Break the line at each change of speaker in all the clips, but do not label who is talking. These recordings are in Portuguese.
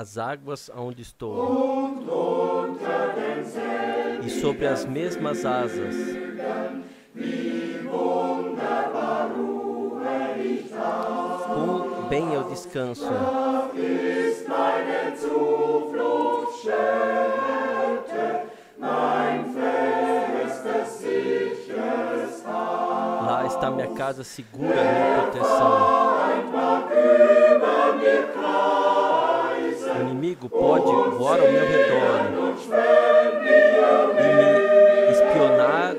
as águas onde estou, e sobre as mesmas asas, quão bem eu descanso. Lá está minha casa segura, minha proteção. O inimigo pode voar ao meu redor e me espionar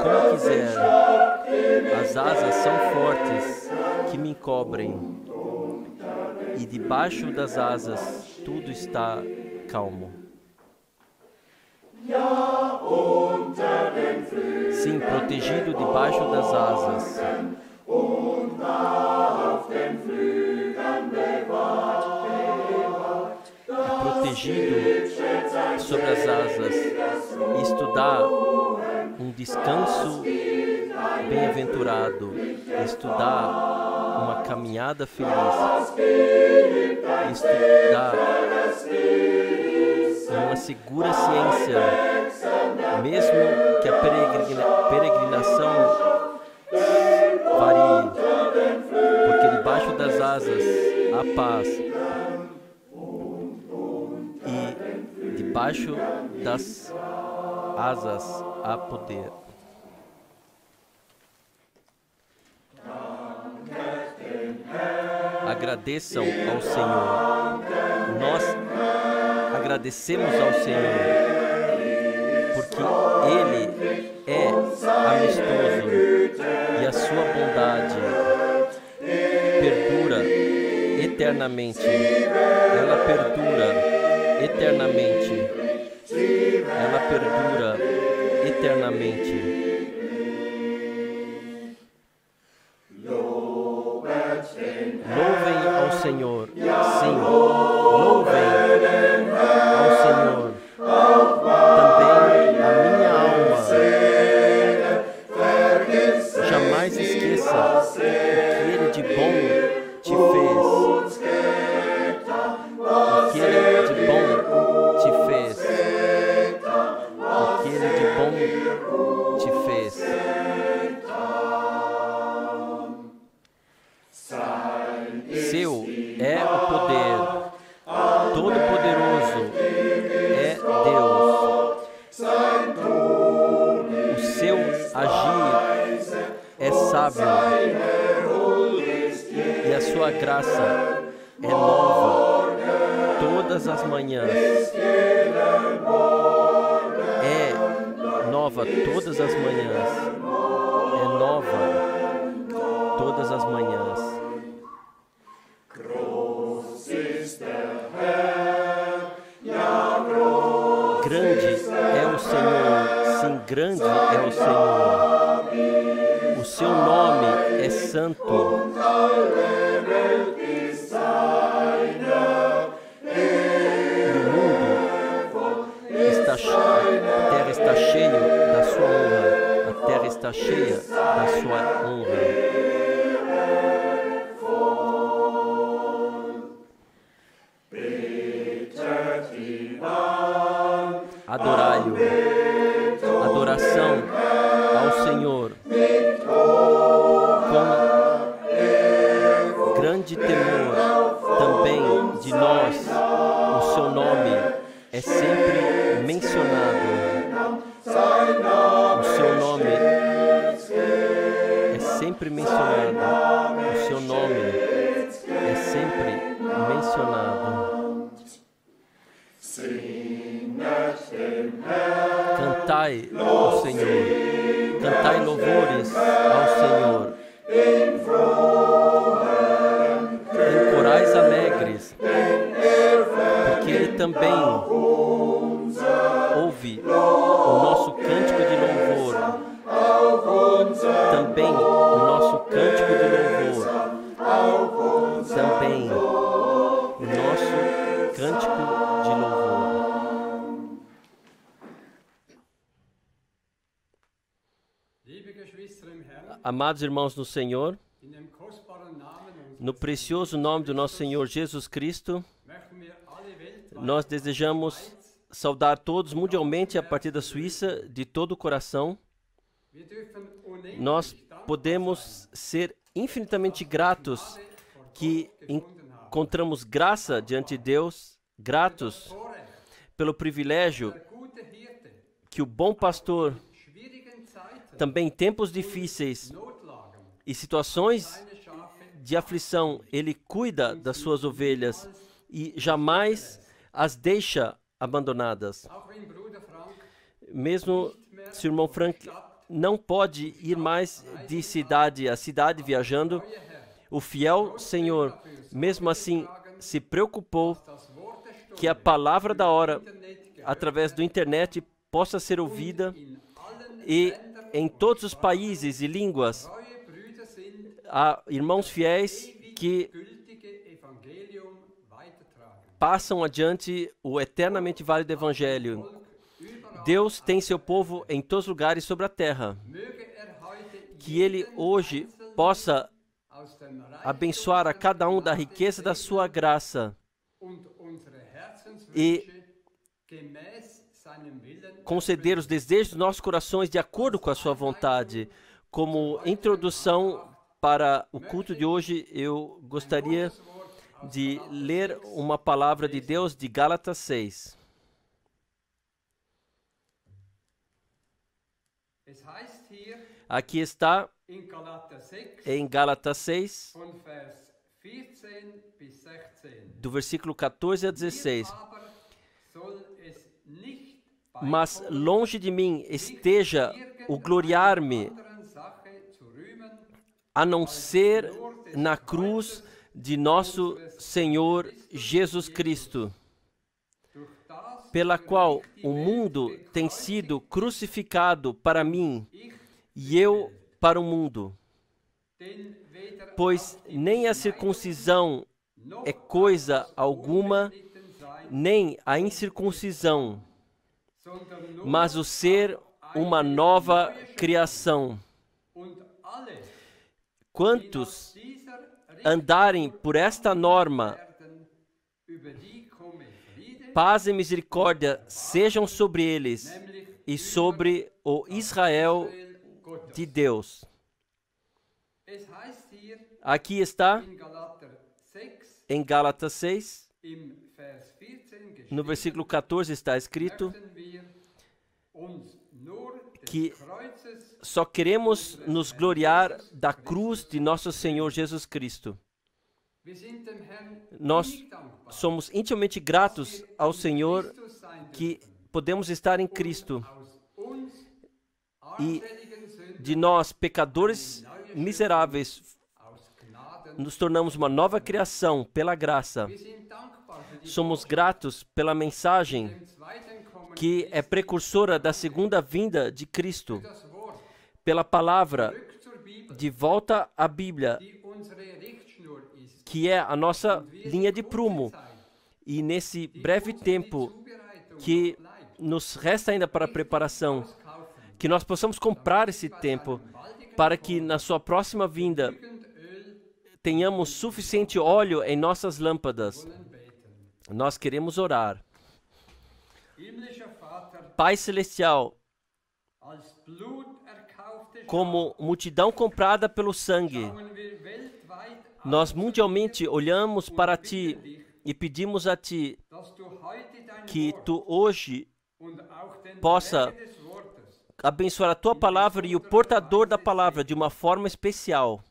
como quiser. As asas são fortes que me encobrem, e debaixo das asas tudo está calmo. Sim, protegido debaixo das asas. Protegido sobre as asas. Isto dá um descanso bem-aventurado. Isto dá uma caminhada feliz. Isto dá uma segura ciência, mesmo que a peregrinação varie, porque debaixo das asas há paz e debaixo das asas há poder. Agradeçam ao Senhor. Nós agradecemos ao Senhor, porque Ele é amistoso e a sua bondade perdura eternamente. Ela perdura eternamente. Ela perdura eternamente. Louvem ao Senhor, sim, louvem ao Senhor, também a minha alma. Jamais esqueça o que Ele de bom te fez, o que Ele de bom te fez, o que Ele de bom te fez. Seu é o poder, todo-poderoso é Deus. O seu agir é sábio e a sua graça é nova todas as manhãs. É nova todas as manhãs. É nova todas as manhãs. Grande é o Senhor, sim, grande é o Senhor. O seu nome é santo. E o mundo está cheio, a terra está cheia da sua honra. A terra está cheia da sua honra. Adorai-o, adoração ao Senhor, com grande temor também de nós. O seu nome é sempre mencionado. O seu nome é sempre mencionado. O seu nome é sempre mencionado. Cantai ao Senhor, cantai louvores ao Senhor, em corais alegres, porque Ele também ouve o nosso cântico de louvor, também o nosso cântico de louvor, também o nosso cântico de louvor. Amados irmãos no Senhor, No precioso nome do nosso Senhor Jesus Cristo, nós desejamos saudar todos mundialmente a partir da Suíça de todo o coração. Nós podemos ser infinitamente gratos que encontramos graça diante de Deus, gratos pelo privilégio que o bom pastor, também em tempos difíceis e situações de aflição, ele cuida das suas ovelhas e jamais as deixa abandonadas. Mesmo se o irmão Frank não pode ir mais de cidade a cidade viajando, o fiel Senhor, mesmo assim, se preocupou que a palavra da hora, através do internet, possa ser ouvida e em todos os países e línguas, há irmãos fiéis que passam adiante o eternamente válido Evangelho. Deus tem seu povo em todos os lugares sobre a terra. Que Ele hoje possa abençoar a cada um da riqueza da sua graça e conceder os desejos dos nossos corações de acordo com a sua vontade. Como introdução para o culto de hoje, eu gostaria de ler uma palavra de Deus de Gálatas 6. Aqui está em Gálatas 6, do versículo 14 a 16. Mas longe de mim esteja o gloriar-me, a não ser na cruz de nosso Senhor Jesus Cristo, pela qual o mundo tem sido crucificado para mim e eu para o mundo. Pois nem a circuncisão é coisa alguma, nem a incircuncisão, mas o ser uma nova criação. Quantos andarem por esta norma, paz e misericórdia sejam sobre eles e sobre o Israel de Deus. Aqui está, em Gálatas 6, no versículo 14 está escrito que só queremos nos gloriar da cruz de nosso Senhor Jesus Cristo. Nós somos intimamente gratos ao Senhor que podemos estar em Cristo e de nós, pecadores miseráveis, nos tornamos uma nova criação pela graça. Somos gratos pela mensagem que é precursora da segunda vinda de Cristo, pela palavra de volta à Bíblia, que é a nossa linha de prumo. E nesse breve tempo que nos resta ainda para a preparação, que nós possamos comprar esse tempo para que na sua próxima vinda tenhamos suficiente óleo em nossas lâmpadas. Nós queremos orar. Pai Celestial, como multidão comprada pelo sangue, nós mundialmente olhamos para Ti e pedimos a Ti que Tu hoje possa abençoar a Tua palavra e o portador da palavra de uma forma especial.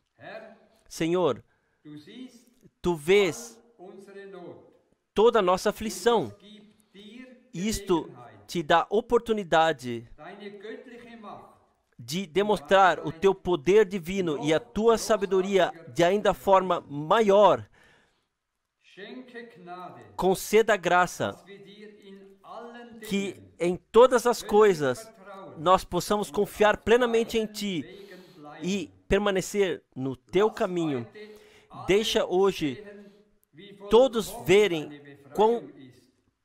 Senhor, Tu vês toda a nossa aflição. Isto te dá oportunidade de demonstrar o Teu poder divino e a Tua sabedoria de ainda forma maior. Conceda graça que em todas as coisas nós possamos confiar plenamente em Ti e permanecer no Teu caminho. Deixa hoje todos verem quão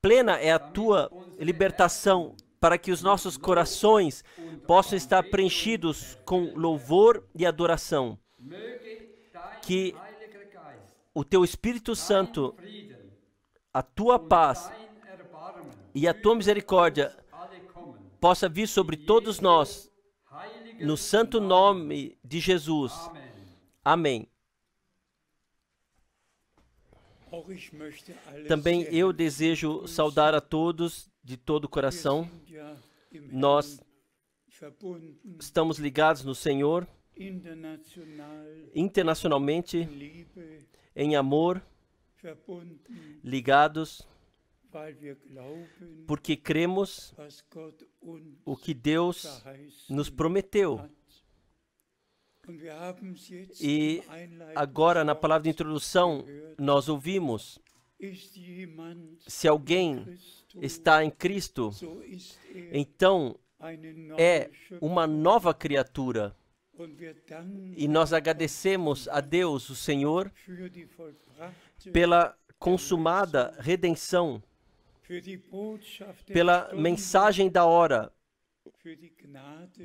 plena é a Tua libertação, para que os nossos corações possam estar preenchidos com louvor e adoração. Que o teu Espírito Santo, a tua paz e a tua misericórdia possa vir sobre todos nós, no santo nome de Jesus. Amém. Também eu desejo saudar a todos de todo o coração. Nós estamos ligados no Senhor, internacionalmente, em amor, ligados, porque cremos o que Deus nos prometeu. E agora, na palavra de introdução, nós ouvimos: se alguém está em Cristo, então é uma nova criatura. E nós agradecemos a Deus, o Senhor, pela consumada redenção, pela mensagem da hora,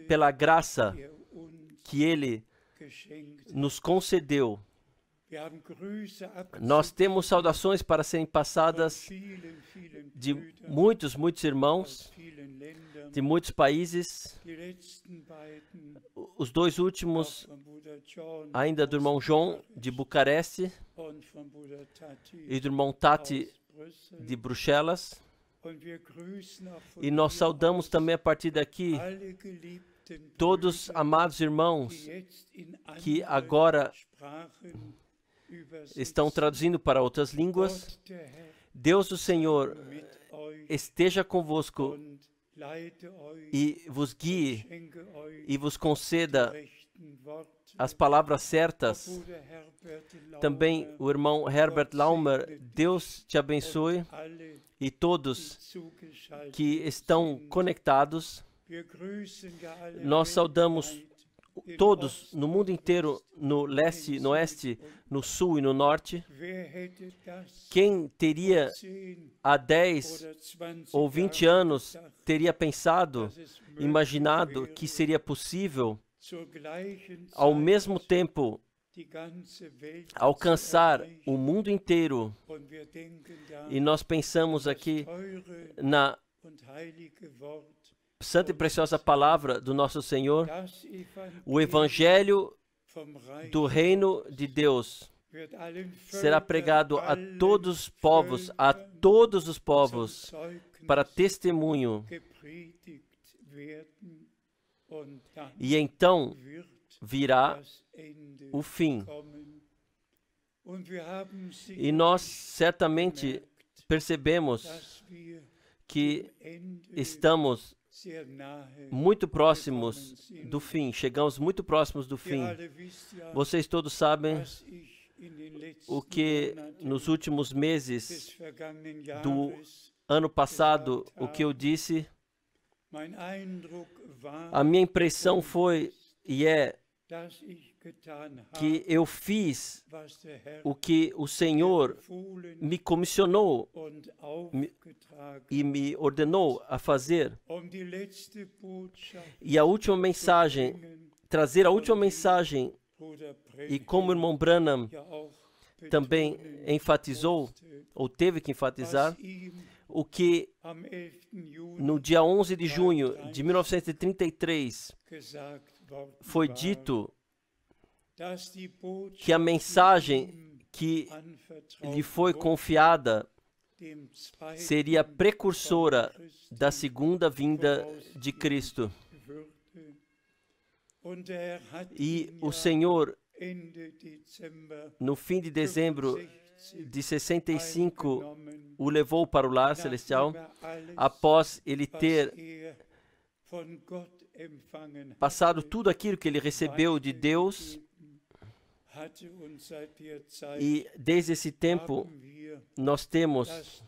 pela graça que Ele nos concedeu. Nós temos saudações para serem passadas de muitos irmãos, de muitos países. Os dois últimos, ainda do irmão João, de Bucareste, e do irmão Tati, de Bruxelas. E nós saudamos também a partir daqui todos amados irmãos que agora estão traduzindo para outras línguas. Deus, o Senhor, esteja convosco e vos guie e vos conceda as palavras certas. Também o irmão Herbert Laumer, Deus te abençoe, e todos que estão conectados. Nós saudamos todos no mundo inteiro, no leste, no oeste, no sul e no norte. Quem teria há 10 ou 20 anos teria pensado, imaginado que seria possível ao mesmo tempo alcançar o mundo inteiro? E nós pensamos aqui na santa e preciosa palavra do nosso Senhor, o Evangelho do Reino de Deus será pregado a todos os povos, para testemunho. E então virá o fim. E nós certamente percebemos que estamos muito próximos do fim, chegamos muito próximos do fim. Vocês todos sabem o que nos últimos meses do ano passado, o que eu disse. A minha impressão foi e é que eu fiz o que o Senhor me comissionou e me ordenou a fazer. E a última mensagem, trazer a última mensagem, e como o irmão Branham também enfatizou, ou teve que enfatizar, o que no dia 11 de junho de 1933 foi dito, que a mensagem que lhe foi confiada seria precursora da segunda vinda de Cristo. E o Senhor, no fim de dezembro de 65, o levou para o lar celestial, após ele ter passado tudo aquilo que ele recebeu de Deus. E desde esse tempo nós temos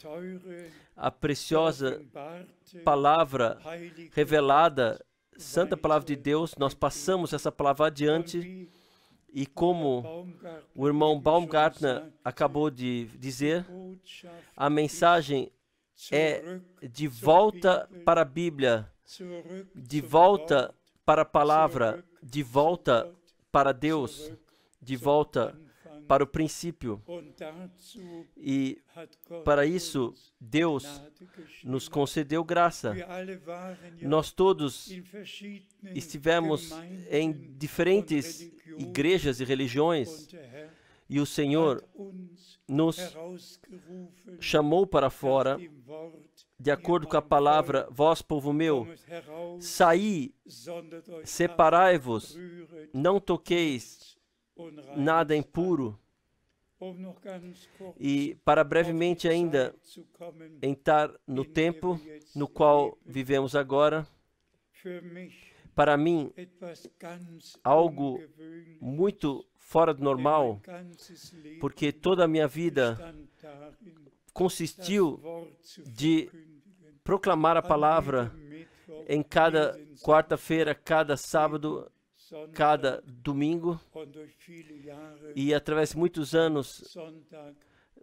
a preciosa palavra revelada, santa palavra de Deus. Nós passamos essa palavra adiante, e como o irmão Baumgartner acabou de dizer, a mensagem é de volta para a Bíblia, de volta para a palavra, de volta para Deus, de volta para o princípio. E para isso, Deus nos concedeu graça. Nós todos estivemos em diferentes igrejas e religiões, e o Senhor nos chamou para fora, de acordo com a palavra: vós, povo meu, saí, separai-vos, não toqueis nada impuro. E para brevemente ainda entrar no tempo no qual vivemos agora, para mim, algo muito fora do normal, porque toda a minha vida consistiu de proclamar a palavra em cada quarta-feira, cada sábado, cada domingo, e através de muitos anos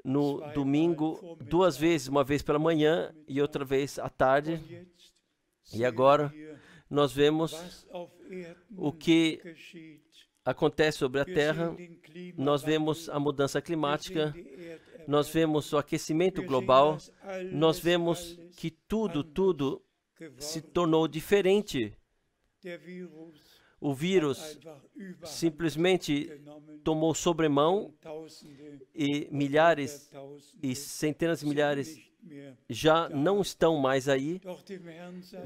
no domingo, 2 vezes, uma vez pela manhã e outra vez à tarde. E agora nós vemos o que acontece sobre a Terra. Nós vemos a mudança climática, nós vemos o aquecimento global, nós vemos que tudo se tornou diferente. O vírus simplesmente tomou sobremão e milhares e centenas de milhares já não estão mais aí,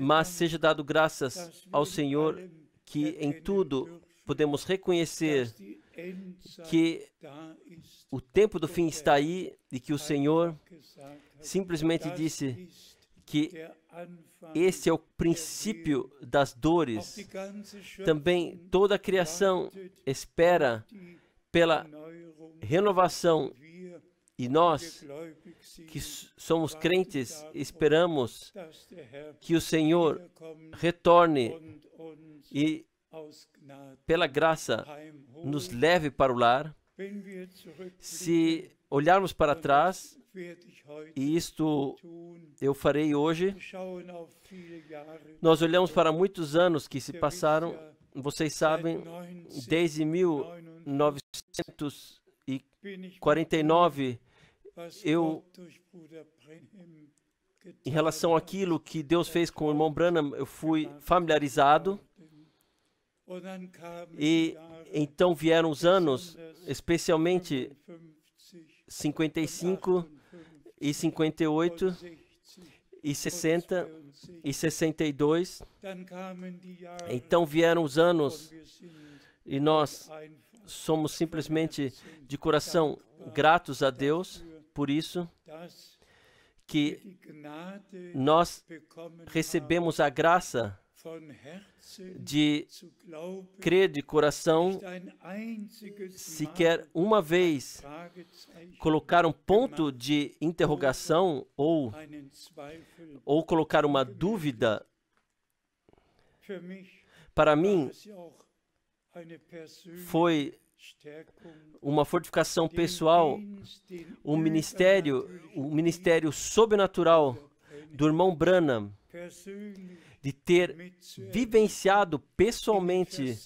mas seja dado graças ao Senhor que em tudo podemos reconhecer que o tempo do fim está aí e que o Senhor simplesmente disse que esse é o princípio das dores. Também toda a criação espera pela renovação, e nós, que somos crentes, esperamos que o Senhor retorne e, pela graça, nos leve para o lar. Se olharmos para trás, e isto eu farei hoje, nós olhamos para muitos anos que se passaram. Vocês sabem, desde 1949, em relação àquilo que Deus fez com o irmão Branham, eu fui familiarizado. E então vieram os anos, especialmente 55 e 58 e 60 e 62. Então vieram os anos e nós somos simplesmente de coração gratos a Deus por isso, que nós recebemos a graça de crer de coração, sequer uma vez colocar um ponto de interrogação ou colocar uma dúvida. Para mim, foi uma fortificação pessoal, o ministério sobrenatural do irmão Branham, de ter vivenciado pessoalmente,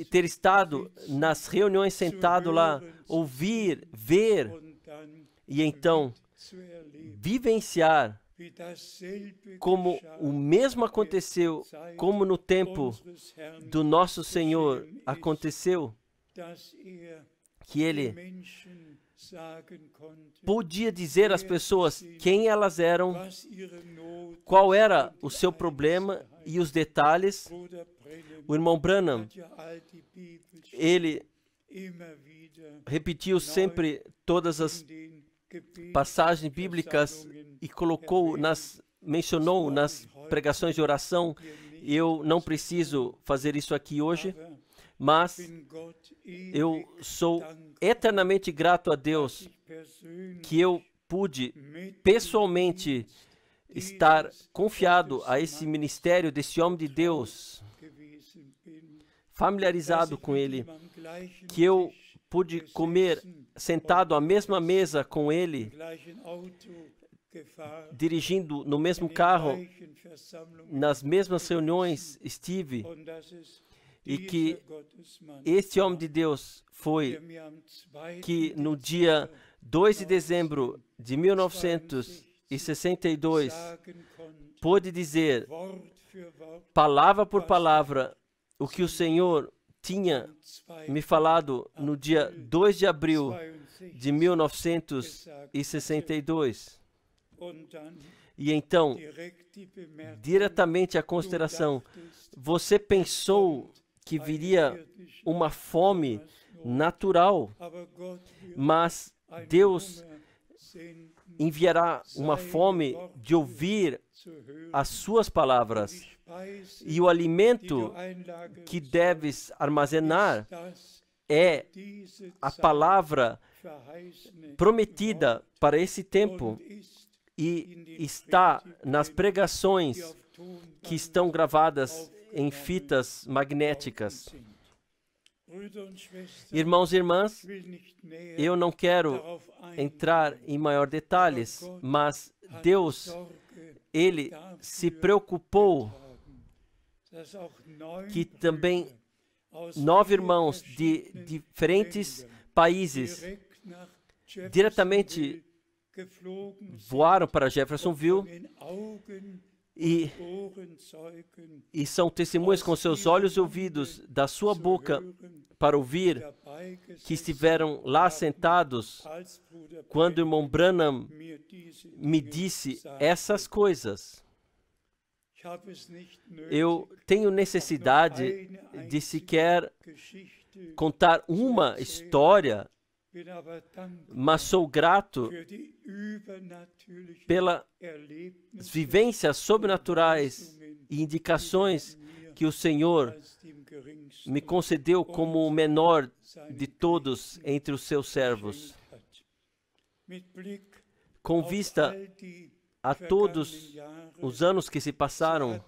ter estado nas reuniões, sentado lá, ouvir, ver, e então vivenciar como o mesmo aconteceu, como no tempo do nosso Senhor aconteceu, que Ele podia dizer às pessoas quem elas eram, qual era o seu problema e os detalhes. O irmão Branham, ele repetiu sempre todas as passagens bíblicas e mencionou nas pregações de oração. Eu não preciso fazer isso aqui hoje, mas eu sou eternamente grato a Deus que eu pude pessoalmente estar confiado a esse ministério desse homem de Deus, familiarizado com ele, que eu pude comer sentado à mesma mesa com ele, dirigindo no mesmo carro, nas mesmas reuniões estive, E que este homem de Deus foi que no dia 2 de dezembro de 1962 pôde dizer, palavra por palavra, o que o Senhor tinha me falado no dia 2 de abril de 1962. E então, diretamente a consideração, você pensou que viria uma fome natural, mas Deus enviará uma fome de ouvir as suas palavras. E o alimento que deves armazenar é a palavra prometida para esse tempo e está nas pregações que estão gravadas em fitas magnéticas. Irmãos e irmãs, eu não quero entrar em maiores detalhes, mas Deus, Ele se preocupou que também 9 irmãos de diferentes países diretamente voaram para Jeffersonville e são testemunhas com seus olhos e ouvidos da sua boca para ouvir, que estiveram lá sentados quando o irmão Branham me disse essas coisas. Eu tenho necessidade de sequer contar uma história, mas sou grato pelas vivências sobrenaturais e indicações que o Senhor me concedeu como o menor de todos entre os seus servos. Com vista a todos os anos que se passaram,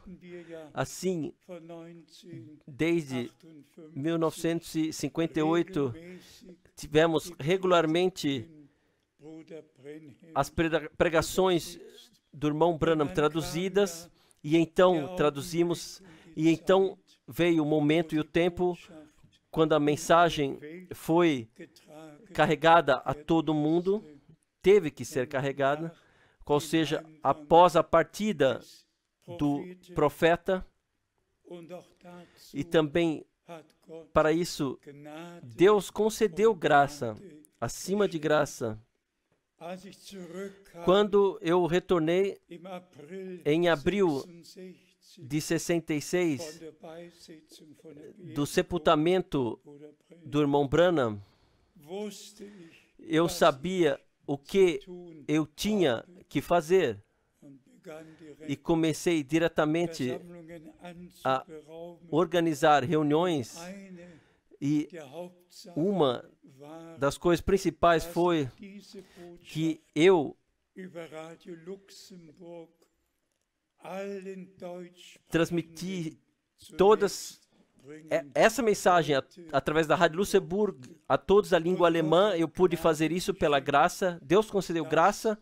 assim, desde 1958, tivemos regularmente as pregações do irmão Branham traduzidas, e então traduzimos, e então veio o momento e o tempo quando a mensagem foi carregada a todo mundo, teve que ser carregada, ou seja, após a partida do profeta, e também para isso Deus concedeu graça, acima de graça. Quando eu retornei em abril de 66, do sepultamento do irmão Branham, eu sabia o que eu tinha que fazer e comecei diretamente a organizar reuniões, e uma das coisas principais foi que eu transmiti essa mensagem através da Rádio Luxemburgo a todos da língua alemã. Eu pude fazer isso pela graça. Deus concedeu graça,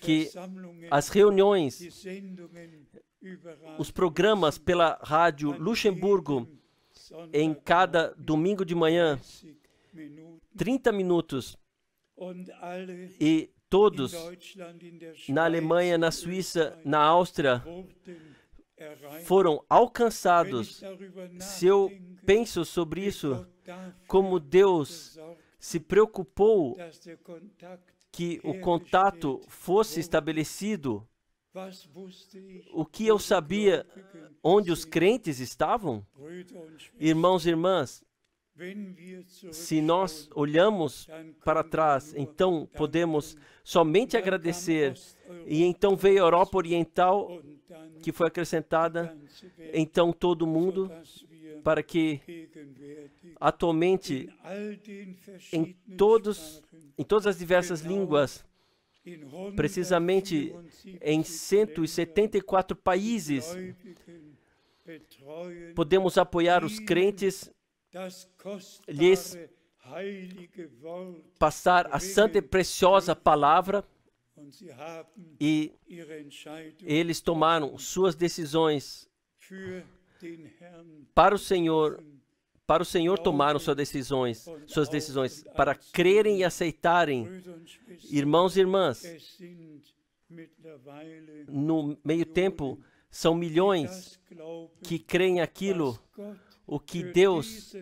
que as reuniões, os programas pela Rádio Luxemburgo, em cada domingo de manhã, 30 minutos, e todos na Alemanha, na Suíça, na Áustria, foram alcançados. Se eu penso sobre isso, como Deus se preocupou que o contato fosse estabelecido, o que eu sabia onde os crentes estavam? Irmãos e irmãs, se nós olhamos para trás, então podemos somente agradecer. E então veio a Europa Oriental, que foi acrescentada, então todo mundo, para que atualmente em todas as diversas línguas, precisamente em 174 países, podemos apoiar os crentes, lhes passar a santa e preciosa palavra, e eles tomaram suas decisões para o Senhor tomaram suas decisões, para crerem e aceitarem. Irmãos e irmãs, no meio tempo, são milhões que creem aquilo, o que Deus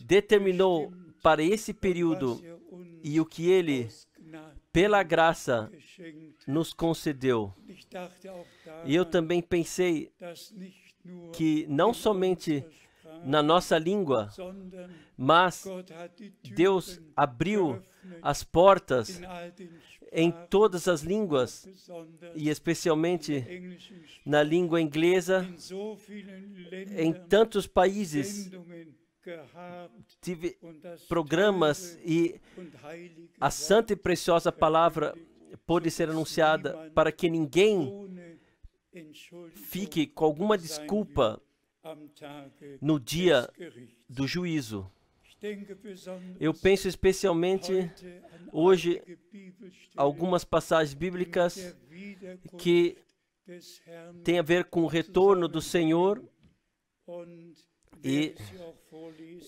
determinou para esse período e o que Ele, pela graça, nos concedeu. E eu também pensei que não somente na nossa língua, mas Deus abriu as portas em todas as línguas, e especialmente na língua inglesa. Em tantos países tive programas e a santa e preciosa palavra pôde ser anunciada para que ninguém fique com alguma desculpa no dia do juízo. Eu penso especialmente hoje algumas passagens bíblicas que têm a ver com o retorno do Senhor,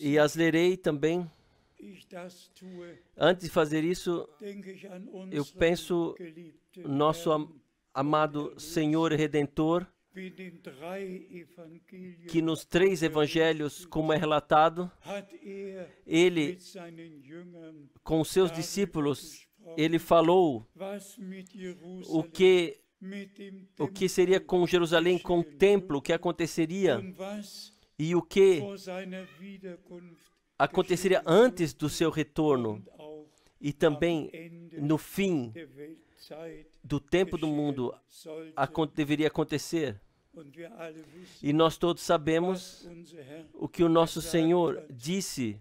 e as lerei também. Antes de fazer isso, eu penso nosso amado Senhor e Redentor, que nos 3 evangelhos, como é relatado, ele, com seus discípulos, ele falou o que seria com Jerusalém, com o templo, o que aconteceria e o que aconteceria antes do seu retorno e também no fim do tempo do mundo deveria acontecer. E nós todos sabemos o que o nosso Senhor disse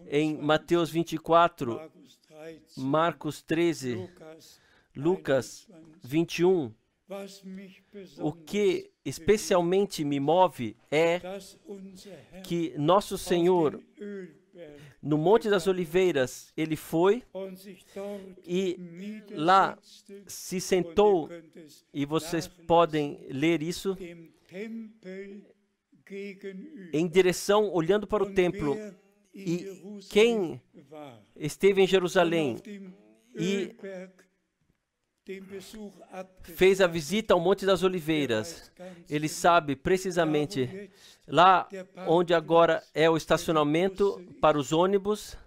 em Mateus 24, Marcos 13, Lucas 21. O que especialmente me move é que nosso Senhor, no Monte das Oliveiras, ele foi e lá se sentou, e vocês podem ler isso, em direção, olhando para o templo. E quem esteve em Jerusalém e fez a visita ao Monte das Oliveiras, ele sabe precisamente lá onde agora é o estacionamento para os ônibus.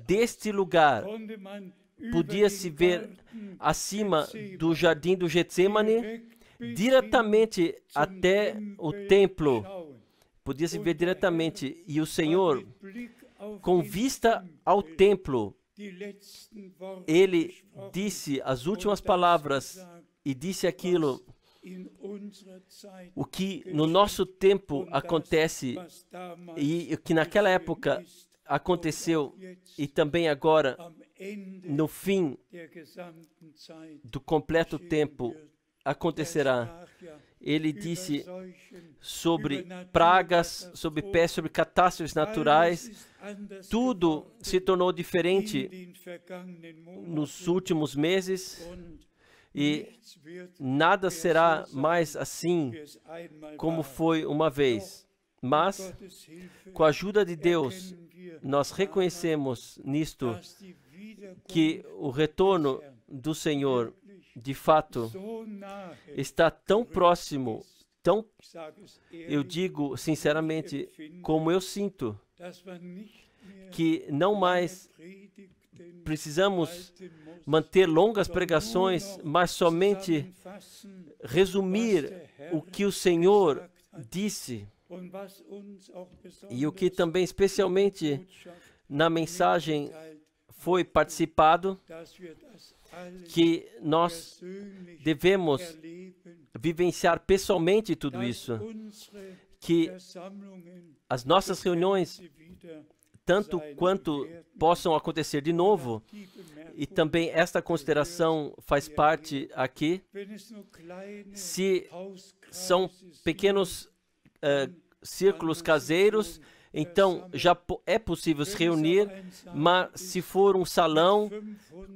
Deste lugar podia-se ver acima do jardim do Getsemane, diretamente até o templo. Podia-se ver diretamente. E o Senhor, com vista ao templo, ele disse as últimas palavras e disse aquilo, o que no nosso tempo acontece e o que naquela época aconteceu e também agora no fim do completo tempo acontecerá. Ele disse sobre pragas, sobre pestes, sobre catástrofes naturais. Tudo se tornou diferente nos últimos meses e nada será mais assim como foi uma vez. Mas, com a ajuda de Deus, nós reconhecemos nisto que o retorno do Senhor, de fato, está tão próximo, eu digo sinceramente, como eu sinto, que não mais precisamos manter longas pregações, mas somente resumir o que o Senhor disse. E o que também, especialmente na mensagem, foi participado, que nós devemos vivenciar pessoalmente tudo isso, que as nossas reuniões, tanto quanto possam acontecer de novo, e também esta consideração faz parte aqui, se são pequenos círculos caseiros, então já é possível se reunir, mas se for um salão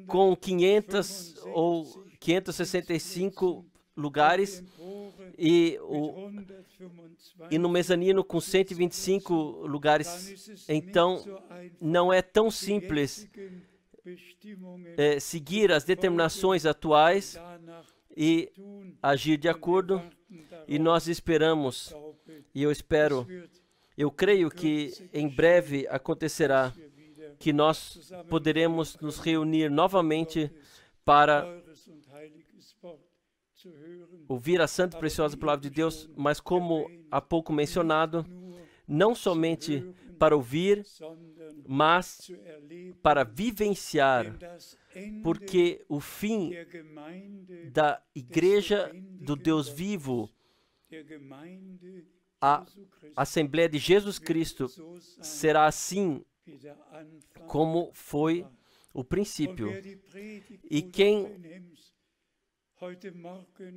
com 500 ou 565 lugares e no mezanino com 125 lugares. Então, não é tão simples seguir as determinações atuais e agir de acordo. E nós esperamos, e eu creio que em breve acontecerá que nós poderemos nos reunir novamente para ouvir a santa e preciosa palavra de Deus, mas como há pouco mencionado, não somente para ouvir, mas para vivenciar, porque o fim da igreja do Deus vivo, a Assembleia de Jesus Cristo, será assim como foi o princípio. E quem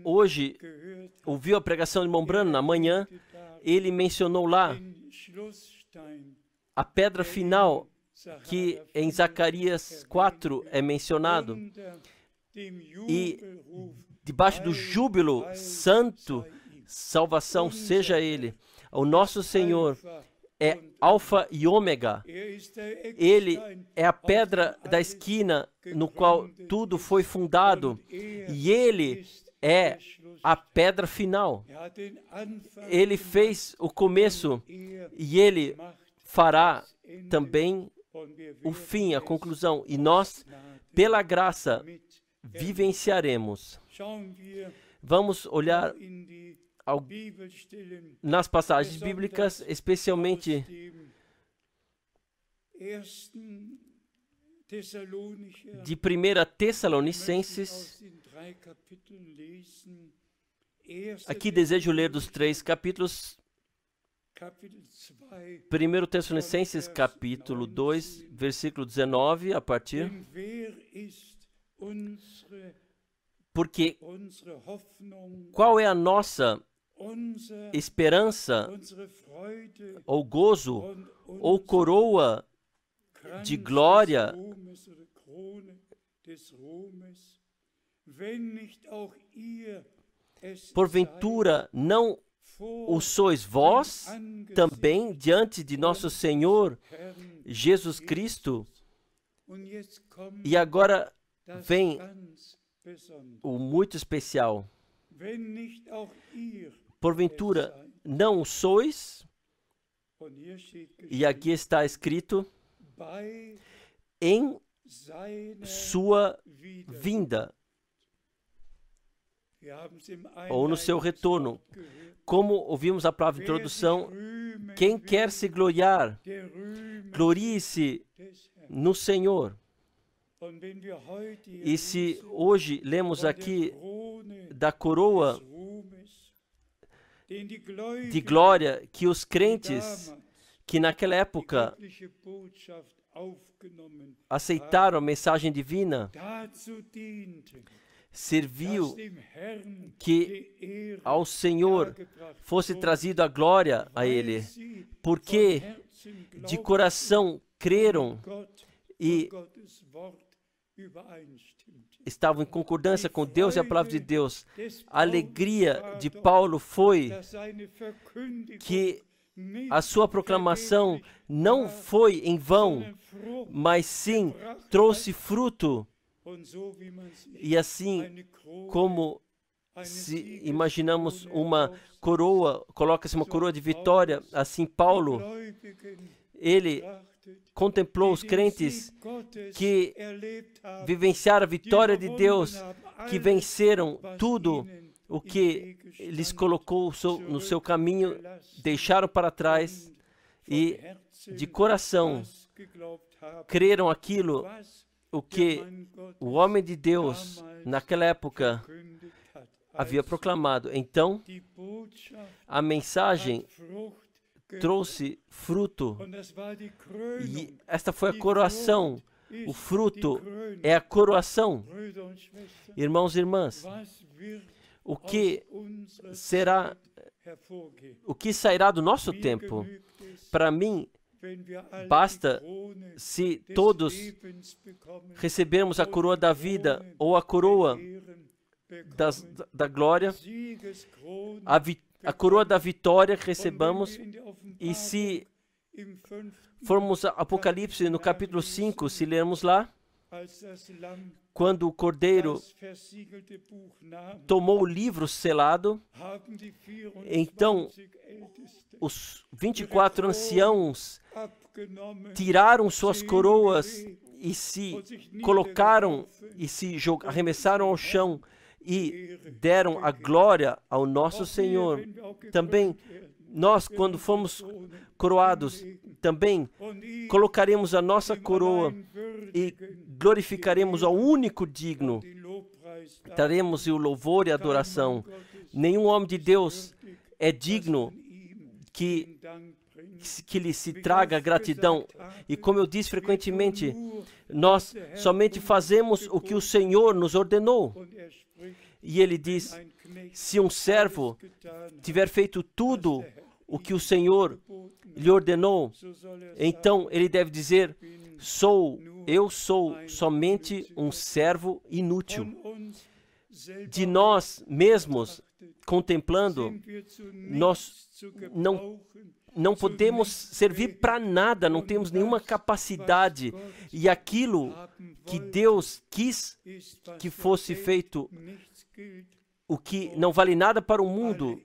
hoje ouviu a pregação de irmão Branham na manhã, ele mencionou lá a pedra final que em Zacarias 4 é mencionado. E debaixo do júbilo santo, salvação seja Ele. O nosso Senhor é Alfa e Ômega. Ele é a pedra da esquina no qual tudo foi fundado. E Ele é a pedra final. Ele fez o começo e Ele fará também o fim, a conclusão. E nós, pela graça, vivenciaremos. Vamos olhar nas passagens bíblicas, especialmente de 1 Tessalonicenses. Aqui desejo ler dos 3 capítulos. 1 Tessalonicenses, capítulo 2, versículo 19, a partir. Porque qual é a nossa esperança, ou gozo, ou coroa de glória, porventura não o sois vós também diante de nosso Senhor Jesus Cristo? E agora vem o muito especial. Porventura não o sois, e aqui está escrito, em sua vinda, ou no seu retorno. Como ouvimos a palavra de introdução, quem quer se gloriar, glorie-se no Senhor. E se hoje lemos aqui da coroa de glória que os crentes que naquela época aceitaram a mensagem divina, serviu que ao Senhor fosse trazido a glória a Ele, porque de coração creram e estavam em concordância com Deus e a palavra de Deus. A alegria de Paulo foi que a sua proclamação não foi em vão, mas sim trouxe fruto. E assim como se imaginamos uma coroa, coloca-se uma coroa de vitória, assim Paulo, ele contemplou os crentes que vivenciaram a vitória de Deus, que venceram tudo o que lhes colocou no seu caminho, deixaram para trás e de coração creram aquilo o que o homem de Deus naquela época havia proclamado. Então, a mensagem trouxe fruto, e esta foi a coroação. O fruto é a coroação. Irmãos e irmãs, o que sairá do nosso tempo? Para mim, basta se todos recebermos a coroa da vida ou a coroa da glória, a coroa da vitória que recebamos. E se formos a Apocalipse no capítulo 5, se lermos lá, quando o Cordeiro tomou o livro selado, então os 24 anciãos tiraram suas coroas e se colocaram e se arremessaram ao chão e deram a glória ao nosso Senhor. Também nós, quando fomos coroados, também colocaremos a nossa coroa e glorificaremos ao único digno. Traremos o louvor e a adoração. Nenhum homem de Deus é digno que lhe se traga gratidão. E como eu disse frequentemente, nós somente fazemos o que o Senhor nos ordenou. E ele diz, se um servo tiver feito tudo o que o Senhor lhe ordenou, então ele deve dizer, eu sou somente um servo inútil. De nós mesmos, contemplando, nós não podemos servir para nada, não temos nenhuma capacidade. E aquilo que Deus quis que fosse feito, o que não vale nada para o mundo,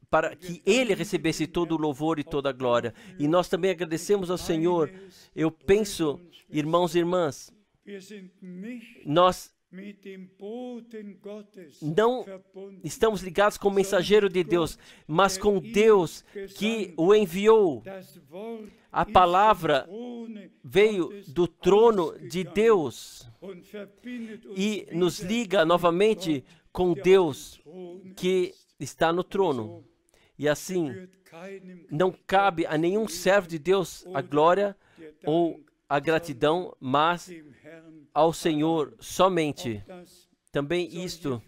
para que Ele recebesse todo o louvor e toda a glória. E nós também agradecemos ao Senhor. Eu penso, irmãos e irmãs, nós não estamos ligados com o mensageiro de Deus, mas com Deus que o enviou. A palavra veio do trono de Deus e nos liga novamente com Deus que está no trono. E assim, não cabe a nenhum servo de Deus a glória ou a gratidão, mas ao Senhor somente. Também isto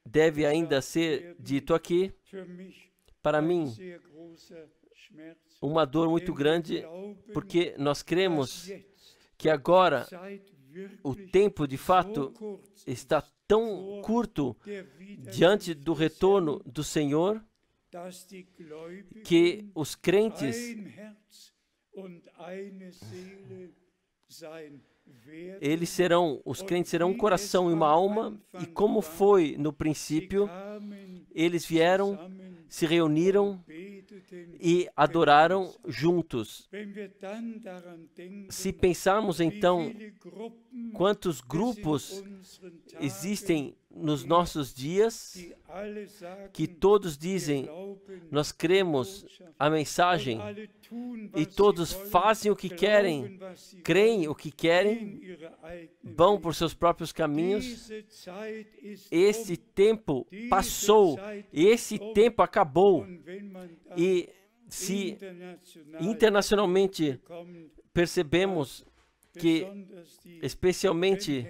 deve ainda ser dito aqui. Para mim, uma dor muito grande, porque nós cremos que agora o tempo de fato está tão curto diante do retorno do Senhor, que os crentes os crentes serão um coração e uma alma, e como foi no princípio, eles vieram, se reuniram e adoraram juntos. Se pensarmos então quantos grupos existem nos nossos dias, que todos dizem, nós cremos a mensagem, e todos fazem o que querem, creem o que querem, vão por seus próprios caminhos. Esse tempo passou, esse tempo acabou. E se internacionalmente percebemos que, especialmente,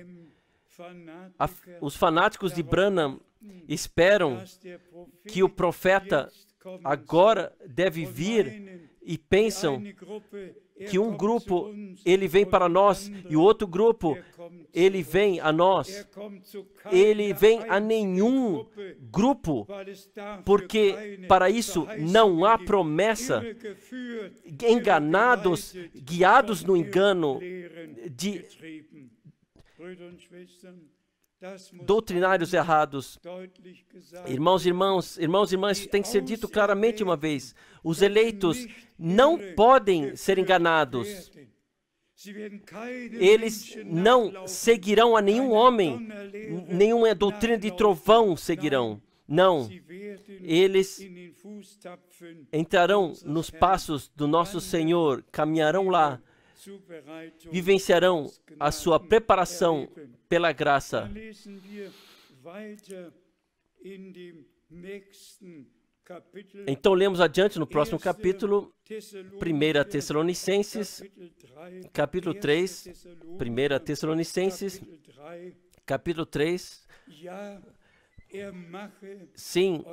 os fanáticos de Branham esperam que o profeta agora deve vir e pensam que um grupo ele vem para nós e o outro grupo ele vem a nós. Ele vem a nenhum grupo, porque para isso não há promessa. Enganados, guiados no engano de doutrinários errados. Irmãos e irmãs, isso tem que ser dito claramente uma vez. Os eleitos não podem ser enganados. Eles não seguirão a nenhum homem, nenhuma doutrina de trovão seguirão. Não, eles entrarão nos passos do nosso Senhor, caminharão lá, vivenciarão a sua preparação pela graça. Então, lemos adiante no próximo capítulo, 1 Tessalonicenses, capítulo 3, 1 Tessalonicenses, capítulo 3. Sim,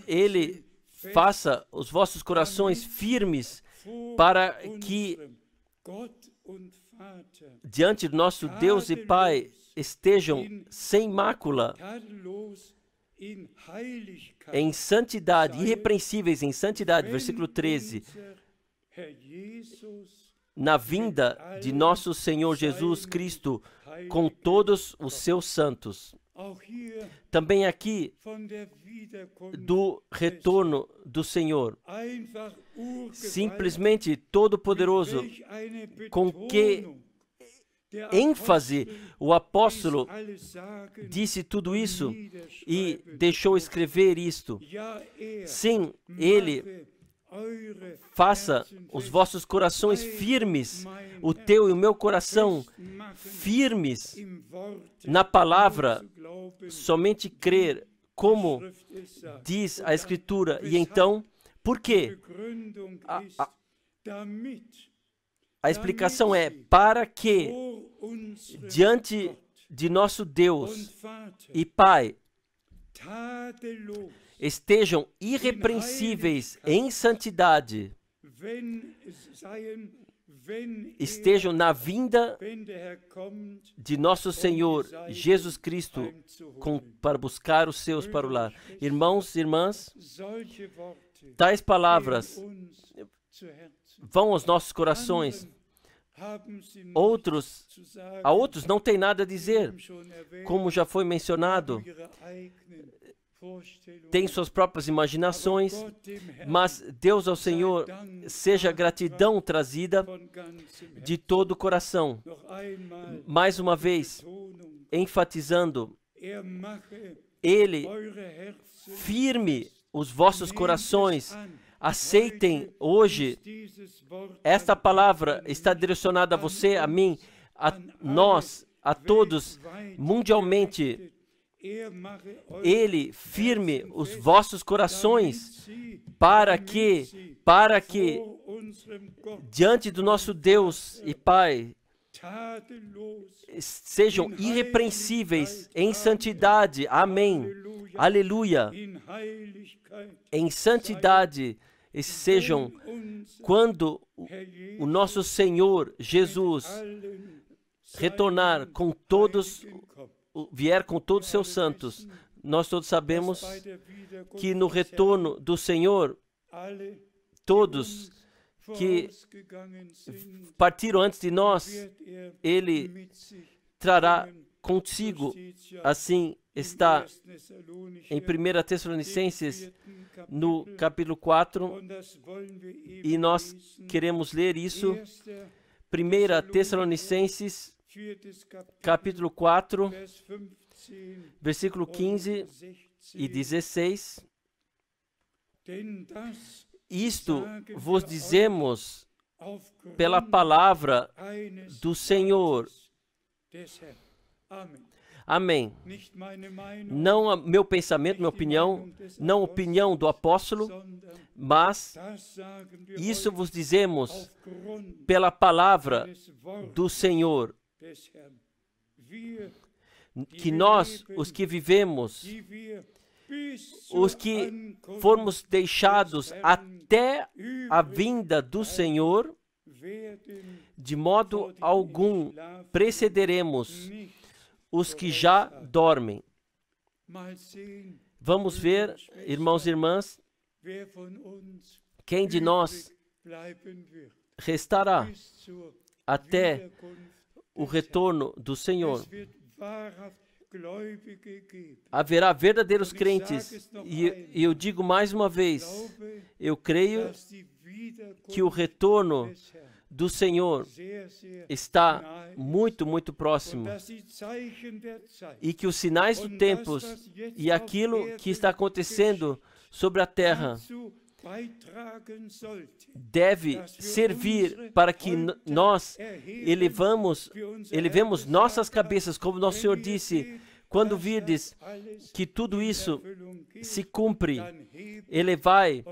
ele faça os vossos corações firmes para que diante do nosso Deus e Pai, estejam sem mácula, em santidade, irrepreensíveis em santidade, versículo 13, na vinda de nosso Senhor Jesus Cristo com todos os seus santos. Também aqui, do retorno do Senhor, simplesmente Todo-Poderoso, com que ênfase o apóstolo disse tudo isso e deixou escrever isto. Sim, ele faça os vossos corações firmes, o teu e o meu coração firmes na palavra, somente crer, como diz a Escritura. E então, por quê? A explicação é para que, diante de nosso Deus e Pai, estejam irrepreensíveis em santidade, estejam na vinda de nosso Senhor Jesus Cristo para buscar os seus para o lar. Irmãos e irmãs, tais palavras vão aos nossos corações. A outros não tem nada a dizer, como já foi mencionado, tem suas próprias imaginações, mas Deus ao Senhor seja gratidão trazida de todo o coração. Mais uma vez, enfatizando, Ele firme os vossos corações. Aceitem hoje, esta palavra está direcionada a você, a mim, a nós, a todos, mundialmente. Ele firme os vossos corações para que, diante do nosso Deus e Pai, sejam irrepreensíveis em santidade. Amém. Aleluia. Em santidade sejam quando o nosso Senhor Jesus retornar com todos, vier com todos os seus santos. Nós todos sabemos que no retorno do Senhor, todos que partiram antes de nós, Ele trará consigo. Assim está em 1 Tessalonicenses, no capítulo 4, e nós queremos ler isso. 1 Tessalonicenses, capítulo 4, versículo 15 e 16. Isto vos dizemos pela palavra do Senhor. Amém. Não meu pensamento, minha opinião, não a opinião do apóstolo, mas isso vos dizemos pela palavra do Senhor. Que nós, os que vivemos, os que formos deixados até a vinda do Senhor, de modo algum precederemos os que já dormem. Vamos ver, irmãos e irmãs, quem de nós restará até o retorno do Senhor. Haverá verdadeiros crentes, e eu digo mais uma vez, eu creio que o retorno do Senhor está muito, muito próximo, e que os sinais dos tempos e aquilo que está acontecendo sobre a terra deve servir para que nós elevemos nossas cabeças, como nosso Senhor disse: quando virdes que tudo isso se cumpre, elevai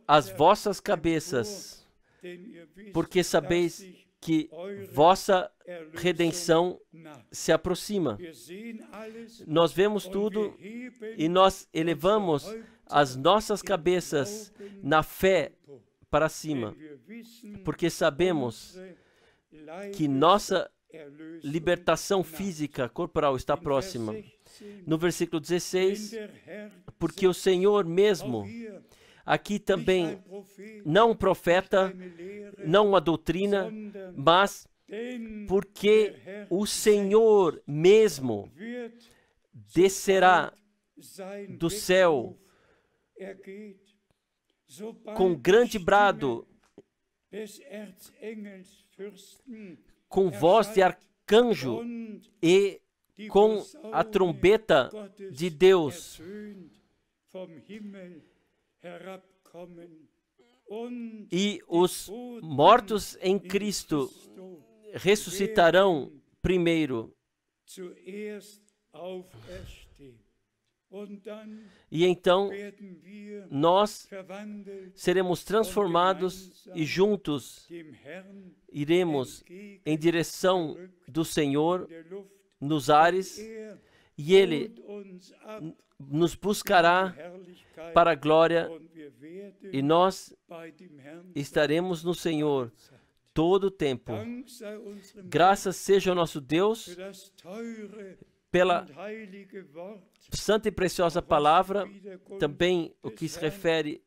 as vossas cabeças, porque sabeis que vossa redenção se aproxima. Nós vemos tudo e nós elevamos as nossas cabeças na fé para cima, porque sabemos que nossa libertação física, corporal, está próxima. No versículo 16, porque o Senhor mesmo, aqui também, não um profeta, não uma doutrina, mas porque o Senhor mesmo descerá do céu com grande brado, com voz de arcanjo e com a trombeta de Deus. E os mortos em Cristo ressuscitarão primeiro. E então nós seremos transformados e juntos iremos em direção do Senhor nos ares, e Ele nos buscará para a glória, e nós estaremos no Senhor todo o tempo. Graças seja ao nosso Deus pela santa e preciosa palavra, também o que se refere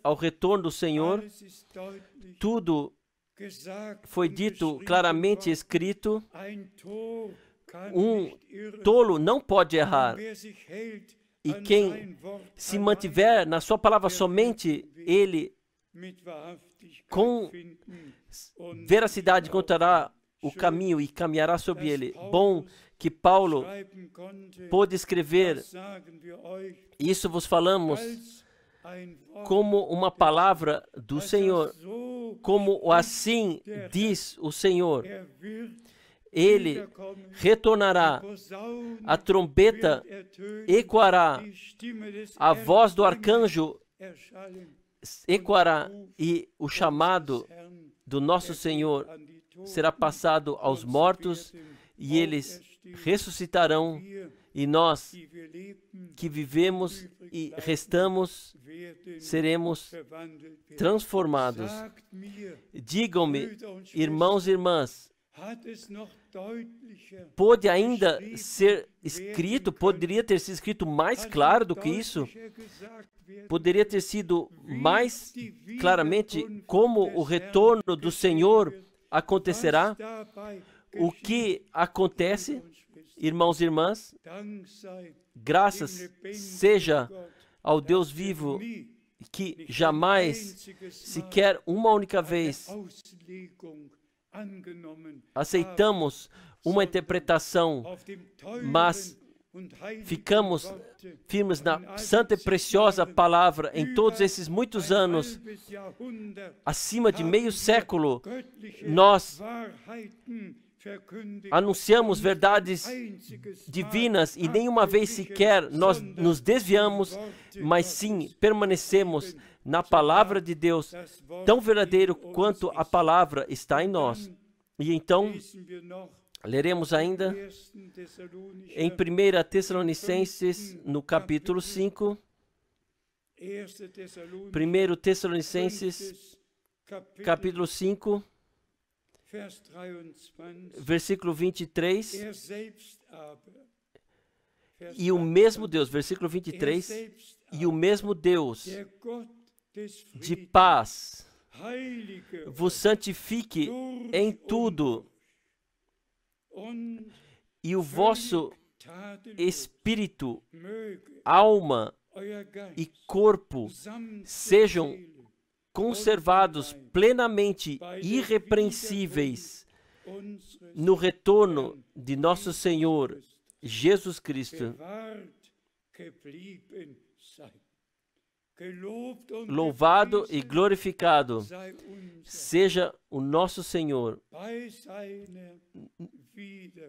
ao retorno do Senhor. Tudo foi dito claramente escrito. Um tolo não pode errar, e quem se mantiver na sua palavra somente, ele com veracidade encontrará o caminho e caminhará sobre ele. Bom que Paulo pôde escrever, isso vos falamos como uma palavra do Senhor, como assim diz o Senhor. Ele retornará, a trombeta ecoará, a voz do arcanjo ecoará, e o chamado do nosso Senhor será passado aos mortos, e eles ressuscitarão, e nós que vivemos e restamos seremos transformados. Digam-me, irmãos e irmãs, pode ainda ser escrito, poderia ter sido escrito mais claro do que isso? Poderia ter sido mais claramente como o retorno do Senhor acontecerá? O que acontece, irmãos e irmãs? Graças seja ao Deus vivo, que jamais, sequer uma única vez, aceitamos uma interpretação, mas ficamos firmes na santa e preciosa palavra. Em todos esses muitos anos, acima de meio século, nós anunciamos verdades divinas, e nenhuma vez sequer nós nos desviamos, mas sim permanecemos na palavra de Deus, tão verdadeiro quanto a palavra está em nós. E então, leremos ainda em 1 Tessalonicenses, no capítulo 5, 1 Tessalonicenses, capítulo 5, versículo 23, e o mesmo Deus, versículo 23, e o mesmo Deus de paz vos santifique em tudo, e o vosso espírito, alma e corpo sejam conservados plenamente irrepreensíveis no retorno de nosso Senhor Jesus Cristo. Louvado e glorificado seja o nosso Senhor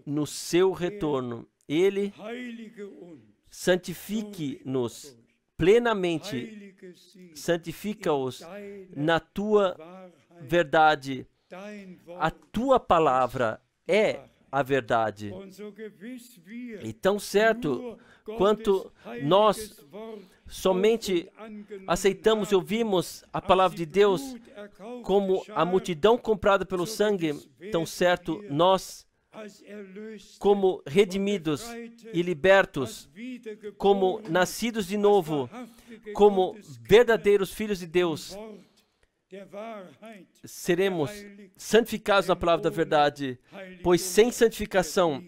no seu retorno. Ele santifique-nos plenamente, santifica-os na tua verdade. A tua palavra é a verdade. E tão certo quanto nós somente aceitamos e ouvimos a palavra de Deus como a multidão comprada pelo sangue, tão certo nós, como redimidos e libertos, como nascidos de novo, como verdadeiros filhos de Deus, seremos santificados na palavra da verdade, pois sem santificação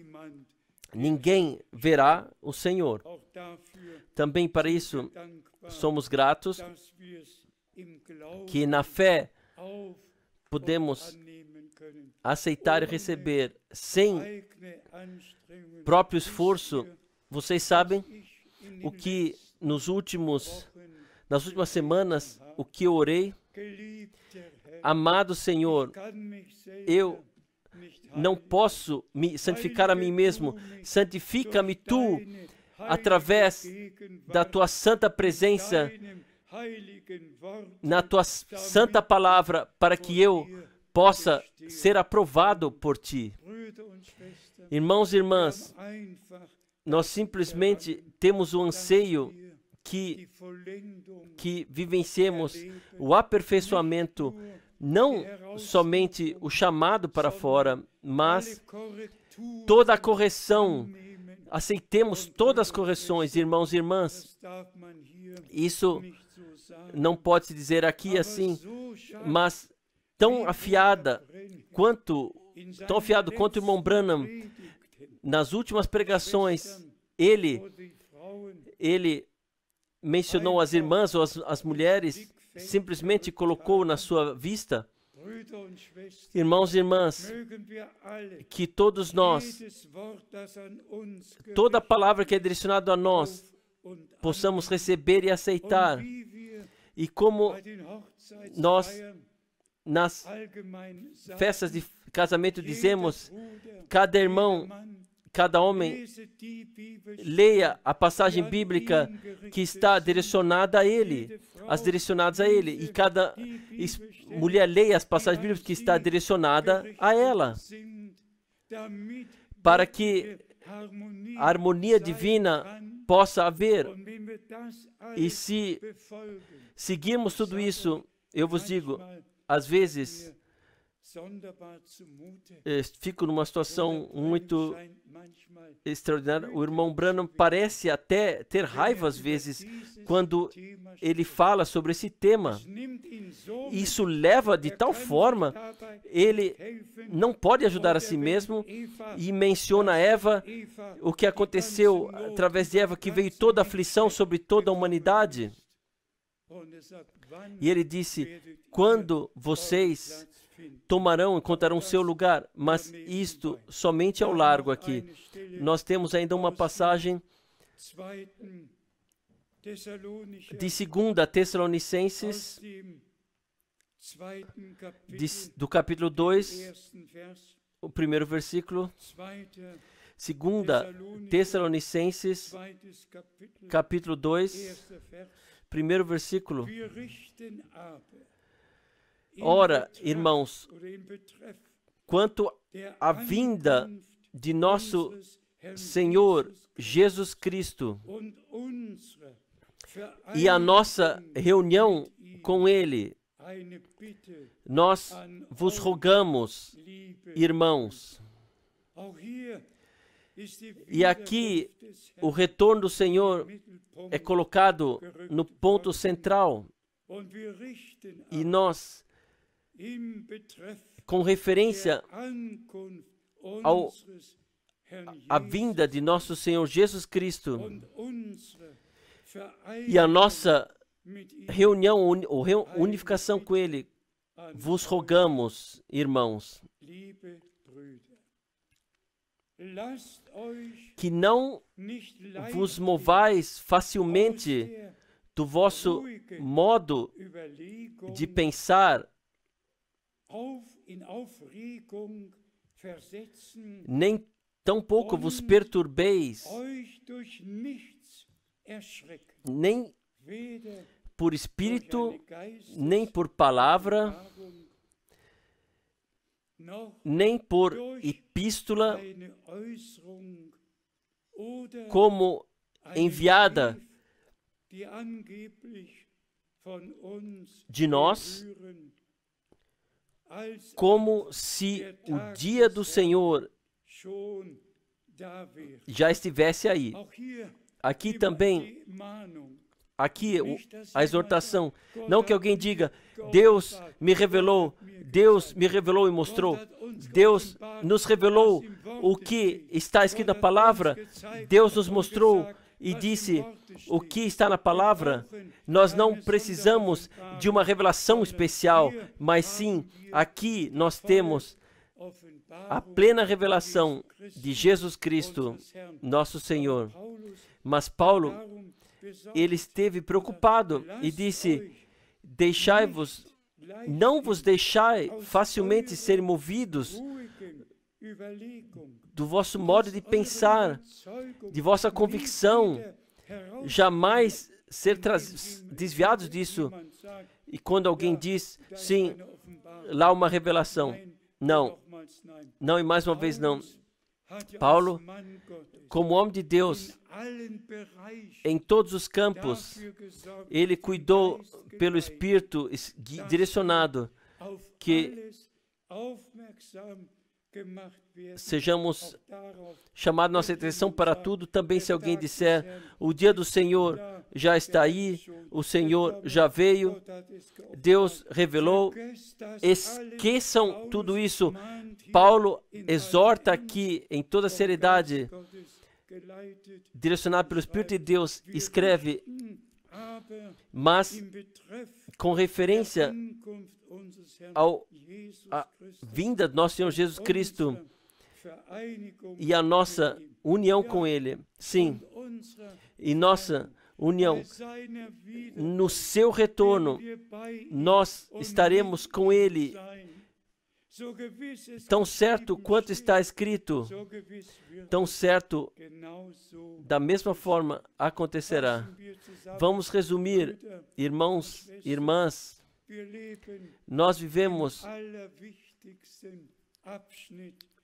ninguém verá o Senhor. Também para isso somos gratos que na fé podemos aceitar e receber sem próprio esforço. Vocês sabem o que nas últimas semanas, o que eu orei? Amado Senhor, eu não posso me santificar a mim mesmo. Santifica-me Tu através da Tua santa presença, na Tua santa palavra, para que eu possa ser aprovado por Ti. Irmãos e irmãs, nós simplesmente temos o anseio que vivenciemos o aperfeiçoamento, não somente o chamado para fora, mas toda a correção. Aceitemos todas as correções, irmãos e irmãs. Isso não pode se dizer aqui assim, mas tão afiado quanto o irmão Branham, nas últimas pregações, ele mencionou as irmãs ou as mulheres, simplesmente colocou na sua vista. Irmãos e irmãs, que todos nós, toda palavra que é direcionada a nós, possamos receber e aceitar. E como nós, nas festas de casamento, dizemos, cada irmão, cada homem, leia a passagem bíblica que está direcionada a ele, as direcionadas a ele, e cada mulher leia as passagens bíblicas que está direcionada a ela, para que a harmonia divina possa haver. E se seguirmos tudo isso, eu vos digo, às vezes fico numa situação muito extraordinária. O irmão Branham parece até ter raiva às vezes quando ele fala sobre esse tema. Isso leva de tal forma, ele não pode ajudar a si mesmo e menciona Eva, o que aconteceu através de Eva, que veio toda a aflição sobre toda a humanidade. E ele disse, quando vocês encontrarão seu lugar, mas isto somente ao largo aqui. Nós temos ainda uma passagem de 2 Tessalonicenses, do capítulo 2, o primeiro versículo. 2 Tessalonicenses, capítulo 2, primeiro versículo. Ora, irmãos, quanto à vinda de nosso Senhor Jesus Cristo e a nossa reunião com Ele, nós vos rogamos, irmãos. E aqui o retorno do Senhor é colocado no ponto central. E nós, com referência à vinda de nosso Senhor Jesus Cristo e a nossa reunião ou unificação com Ele, vos rogamos, irmãos, que não vos movais facilmente do vosso modo de pensar, nem tampouco vos perturbeis, nem por espírito, nem por palavra, nem por epístola como enviada de nós, como se o dia do Senhor já estivesse aí. Aqui também, a exortação, não que alguém diga, Deus me revelou e mostrou, Deus nos revelou o que está escrito na palavra, Deus nos mostrou e disse o que está na palavra. Nós não precisamos de uma revelação especial, mas sim, aqui nós temos a plena revelação de Jesus Cristo, nosso Senhor. Mas Paulo, ele esteve preocupado e disse, não vos deixai facilmente ser movidos do vosso modo de pensar, de vossa convicção, jamais ser desviados disso. E quando alguém diz, sim, lá uma revelação, não, e mais uma vez não. Paulo, como homem de Deus, em todos os campos, ele cuidou pelo Espírito direcionado que sejamos chamados nossa atenção para tudo. Também se alguém disser, o dia do Senhor já está aí, o Senhor já veio, Deus revelou, esqueçam tudo isso. Paulo exorta aqui em toda seriedade, direcionado pelo Espírito de Deus, escreve, mas com referência à vinda do nosso Senhor Jesus Cristo e a nossa união com Ele. Sim, e nossa união no seu retorno, nós estaremos com Ele. Tão certo quanto está escrito, tão certo da mesma forma acontecerá. Vamos resumir, irmãos, irmãs, nós vivemos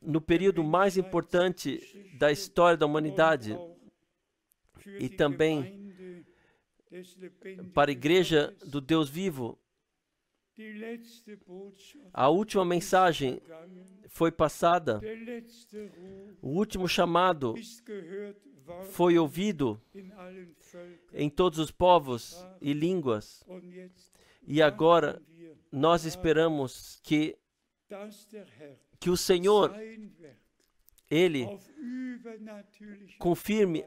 no período mais importante da história da humanidade e também para a Igreja do Deus vivo. A última mensagem foi passada, o último chamado foi ouvido em todos os povos e línguas. E agora nós esperamos que o Senhor, Ele confirme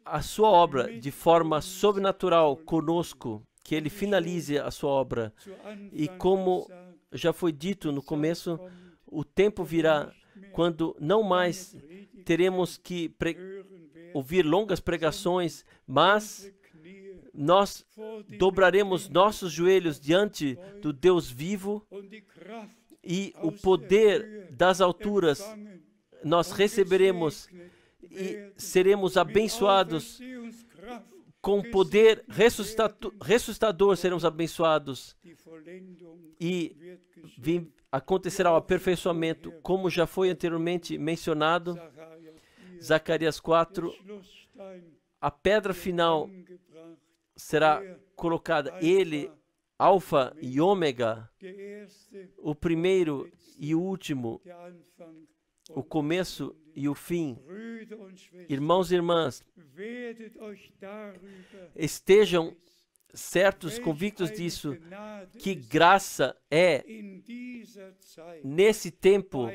a sua obra de forma sobrenatural conosco, que Ele finalize a sua obra. E como já foi dito no começo, o tempo virá quando não mais teremos que ouvir longas pregações, mas nós dobraremos nossos joelhos diante do Deus vivo e o poder das alturas nós receberemos e seremos abençoados. Com poder ressuscitador seremos abençoados e acontecerá o aperfeiçoamento, como já foi anteriormente mencionado. Zacarias 4, a pedra final será colocada, Ele, Alfa e Ômega, o primeiro e o último, o começo e o fim. Irmãos e irmãs, estejam certos, convictos disso, que graça é, nesse tempo,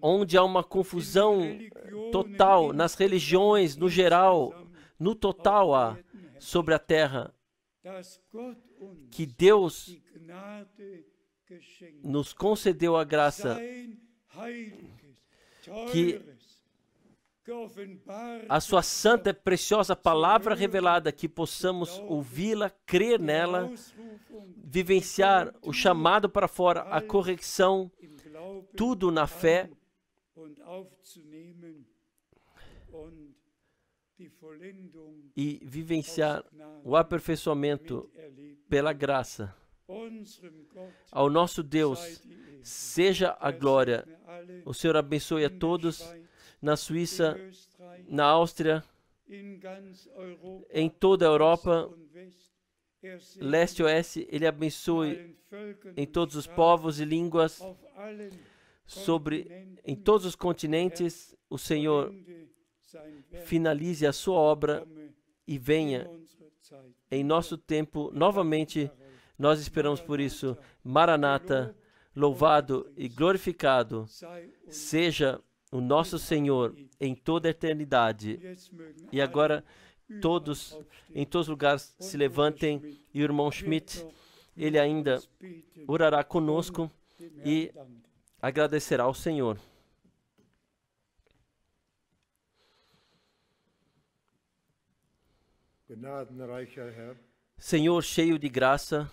onde há uma confusão total nas religiões, no geral, no total há sobre a terra, que Deus nos concedeu a graça, que a sua santa e preciosa palavra revelada, que possamos ouvi-la, crer nela, vivenciar o chamado para fora, a correção, tudo na fé e vivenciar o aperfeiçoamento pela graça. Ao nosso Deus seja a glória. O Senhor abençoe a todos na Suíça, na Áustria, em toda a Europa, leste e oeste. Ele abençoe em todos os povos e línguas, em todos os continentes. O Senhor finalize a sua obra e venha em nosso tempo novamente. Nós esperamos por isso. Maranata, louvado e glorificado seja o nosso Senhor em toda a eternidade. E agora todos, em todos os lugares, se levantem, e o irmão Schmidt, ele ainda orará conosco e agradecerá ao Senhor. Senhor, cheio de graça,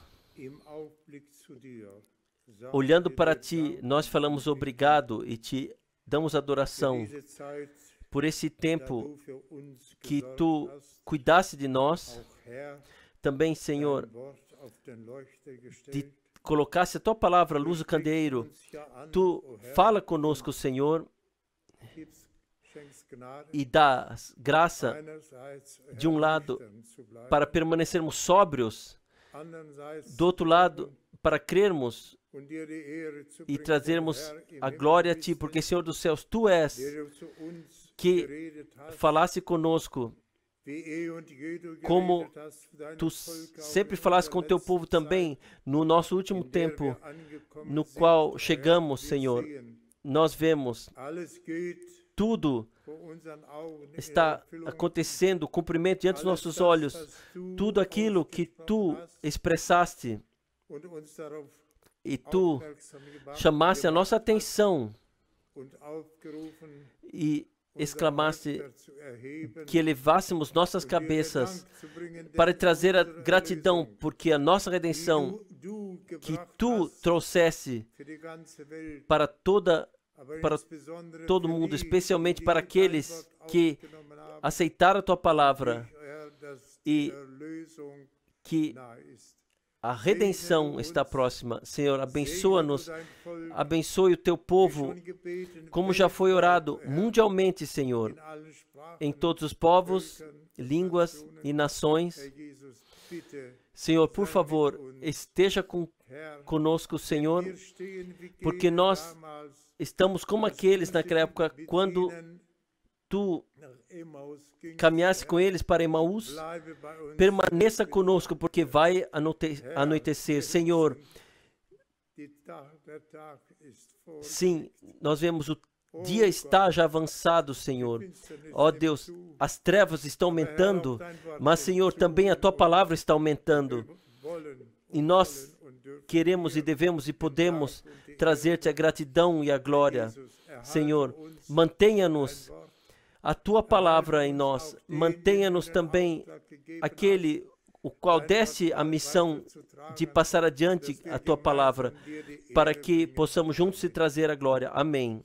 olhando para Ti, nós falamos obrigado e Te damos adoração por esse tempo que Tu cuidaste de nós. Também, Senhor, de colocasse a Tua palavra, luz do candeeiro. Tu fala conosco, Senhor, e dá graça, de um lado, para permanecermos sóbrios, do outro lado, para crermos e trazermos a glória a Ti, porque, Senhor dos céus, Tu és que falasse conosco, como Tu sempre falaste com o Teu povo também, no nosso último tempo, no qual chegamos, Senhor. Nós vemos tudo está acontecendo, cumprimento diante dos nossos olhos, tudo aquilo que Tu expressaste e Tu chamaste a nossa atenção e exclamaste que elevássemos nossas cabeças para trazer a gratidão, porque a nossa redenção que Tu trouxesse para todo mundo, especialmente para aqueles que aceitaram a Tua palavra e que a redenção está próxima. Senhor, abençoa-nos, abençoe o Teu povo, como já foi orado mundialmente, Senhor, em todos os povos, línguas e nações. Senhor, por favor, esteja conosco, Senhor, porque nós estamos como aqueles naquela época, quando Tu caminhasse com eles para Emaús. Permaneça conosco, porque vai anoitecer. Senhor, sim, nós vemos o dia está já avançado, Senhor. Ó Deus, as trevas estão aumentando, mas, Senhor, também a Tua palavra está aumentando. E nós queremos e devemos e podemos trazer-Te a gratidão e a glória. Senhor, mantenha-nos a Tua palavra em nós. Mantenha-nos também aquele o qual desse a missão de passar adiante a Tua palavra, para que possamos juntos te trazer a glória. Amém.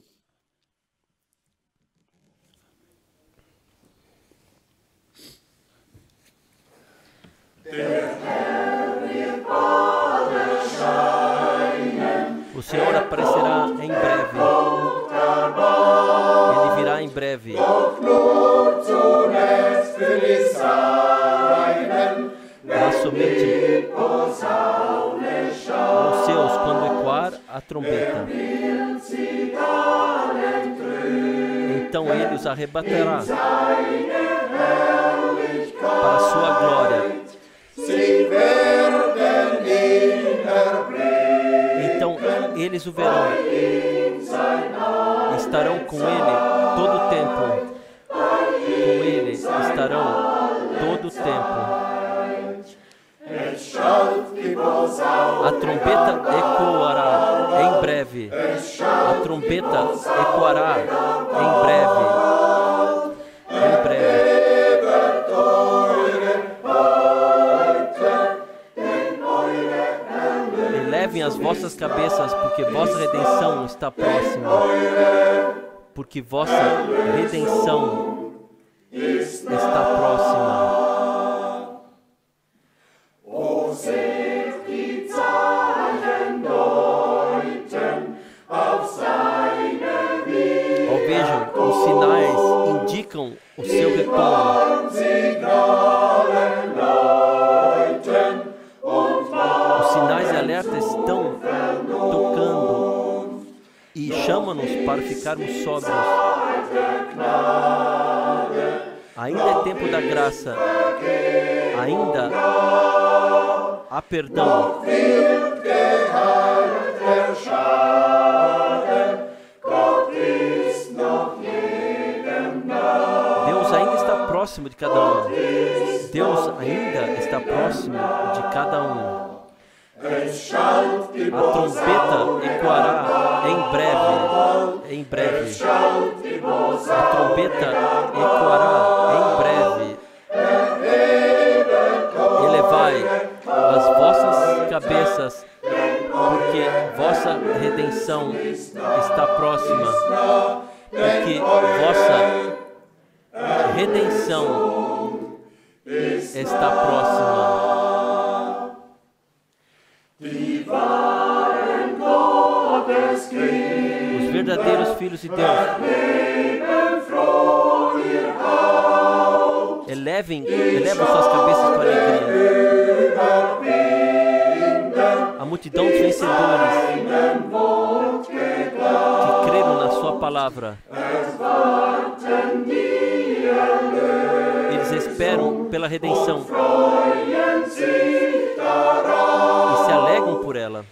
O Senhor aparecerá em breve. Ele virá em breve. Mas somente os seus, quando ecoar a trombeta, então Ele os arrebatará para a sua glória. Então eles o verão, estarão com Ele todo o tempo, com Ele estarão todo o tempo. A trombeta ecoará em breve, a trombeta ecoará em breve, em breve. Elevem as vossas cabeças, porque vossa redenção está próxima. Porque vossa redenção está próxima. Os sinais e alertas estão tocando e chamam-nos para ficarmos sóbrios. Ainda é tempo da graça. Ainda há perdão. Deus ainda está próximo de cada um. Deus ainda está próximo de cada um. A trombeta ecoará em breve. A trombeta ecoará em breve. Elevai as vossas cabeças, porque vossa redenção está próxima. Porque vossa redenção está próxima. Os verdadeiros filhos de Deus elevam suas cabeças com alegria. A multidão dos vencedores que creram na sua palavra, eles esperam pela redenção e se alegram por ela.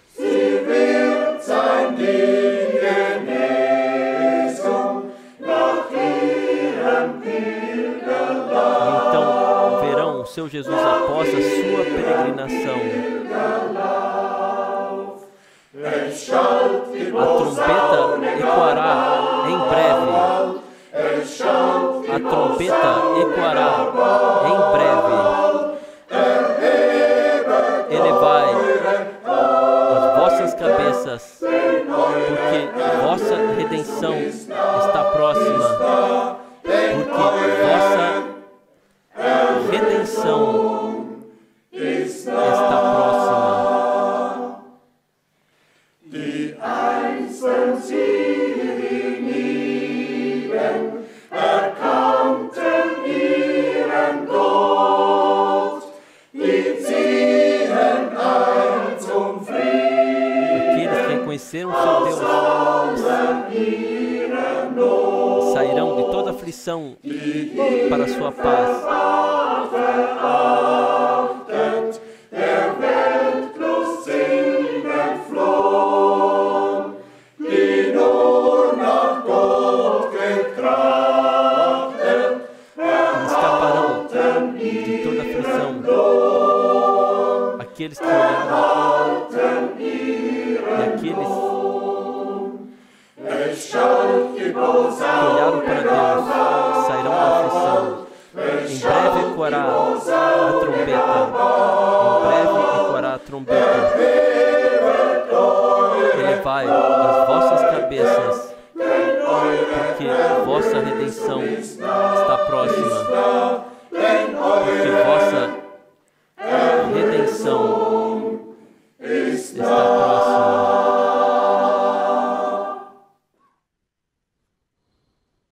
Então verão o seu Jesus após a sua peregrinação. A trombeta ecoará em breve. A trombeta ecoará em breve. Elevai as vossas cabeças, porque vossa redenção está próxima. Porque vossa redenção está próxima. Aqueles que reconheceram seu Deus sairão de toda aflição para a sua paz. Escaparão de toda aflição. Aqueles que olharam e aqueles que olharam para Deus sairão da aflição. Em breve ecoará a trombeta. Em breve ecoará a trombeta. Elevai as vossas cabeças, porque vossa redenção está próxima. Porque vossa redenção está